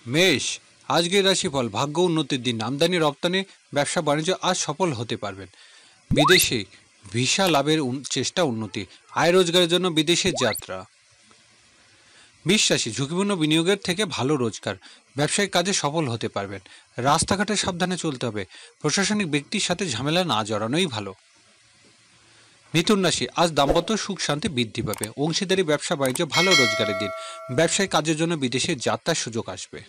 মেষ, আজকের রাশিফল। ভাগ্য উন্নতির দিন। আমদানি রপ্তানি ব্যবসা বাণিজ্য আজ সফল হতে পারবেন। বিদেশে ভিসা লাভের চেষ্টা উন্নতি। আয় রোজগারের জন্য বিদেশে যাত্রা। বৃষ রাশি, ঝুঁকিপূর্ণ বিনিয়োগের থেকে ভালো রোজগার। ব্যবসায়িক কাজে সফল হতে পারবেন। রাস্তাঘাটে সাবধানে চলতে হবে। প্রশাসনিক ব্যক্তির সাথে ঝামেলা না জড়ানোই ভালো। মিথুন রাশি, আজ দাম্পত্য সুখ শান্তি বৃদ্ধি পাবে। অংশীদারি ব্যবসা বাণিজ্য ভালো রোজগারের দিন। ব্যবসায়িক কাজের জন্য বিদেশে যাত্রার সুযোগ আসবে।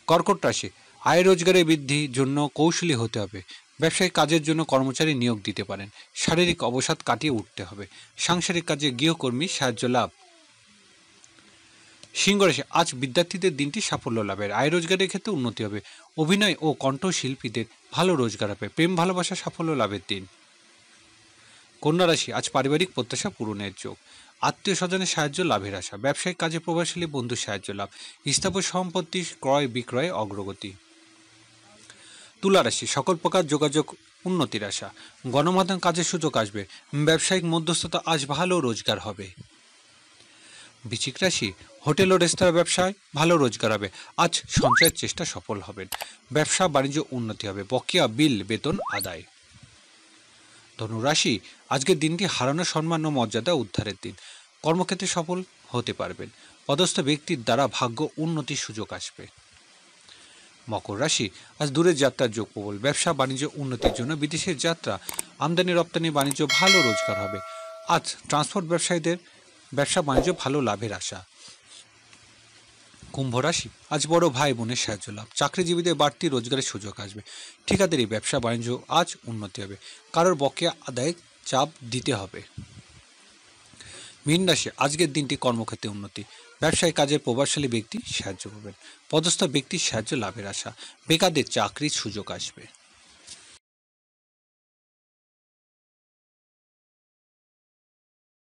কর্কট রাশি, আয় রোজগারের বৃদ্ধির জন্য কৌশলী হতে হবে। ব্যবসায়িক কাজের জন্য কর্মচারী নিয়োগ দিতে পারেন। শারীরিক অবসাদ কাটিয়ে উঠতে হবে। সাংসারিক কাজে গৃহকর্মী সাহায্য লাভ। সিংহ রাশি, আজ বিদ্যার্থীদের দিনটি সাফল্য লাভের। আয় রোজগারের ক্ষেত্রে উন্নতি হবে। অভিনয় ও কণ্ঠশিল্পীদের ভালো রোজগার হবে। প্রেম ভালোবাসা সাফল্য লাভের দিন। কন্যা রাশি, আজ পারিবারিক প্রত্যাশা পূরণের যোগ। আত্মীয় স্বজনের সাহায্য লাভের আশা। ব্যবসায়িক কাজে প্রভাবশালী বন্ধুর সাহায্য লাভ। স্থাবর সম্পত্তি ক্রয় বিক্রয়ে অগ্রগতি। তুলা রাশি, সকল প্রকার যোগাযোগ উন্নতির আশা। গণমাধ্যম কাজের সুযোগ আসবে। ব্যবসায়িক মধ্যস্থতা আজ ভালো রোজগার হবে। বৃশ্চিক রাশি, হোটেল ও রেস্তোরাঁ ব্যবসায় ভালো রোজগার হবে। আজ সঞ্চয়ের চেষ্টা সফল হবেন। ব্যবসা বাণিজ্য উন্নতি হবে। বকেয়া বিল বেতন আদায়। ধনুরাশি, আজকের দিনটি হারানো সম্মান ও মর্যাদা উদ্ধারের দিন। কর্মক্ষেত্রে সফল হতে পারবেন। পদস্থ ব্যক্তির দ্বারা ভাগ্য উন্নতির সুযোগ আসবে। মকর রাশি, আজ দূরের যাত্রার যোগ প্রবল। ব্যবসা বাণিজ্য উন্নতির জন্য বিদেশের যাত্রা। আমদানি রপ্তানি বাণিজ্য ভালো রোজগার হবে। আজ ট্রান্সপোর্ট ব্যবসায়ীদের ব্যবসা বাণিজ্য ভালো লাভের আশা। কুম্ভ রাশি, আজ বড় ভাই বোনের সাহায্য লাভ। চাকরিজীবীদের বাড়তি রোজগারের সুযোগ আসবে। ঠিকাদারি ব্যবসা বাণিজ্য আজ উন্নতি হবে। কারোর বকেয়া আদায়ে চাপ দিতে হবে। মীন রাশি, আজকের দিনটি কর্মক্ষেত্রে উন্নতি। ব্যবসায়িক কাজের প্রভাবশালী ব্যক্তি সাহায্য পাবেন। পদস্থ ব্যক্তির সাহায্য লাভের আশা। বেকারদের চাকরির সুযোগ আসবে।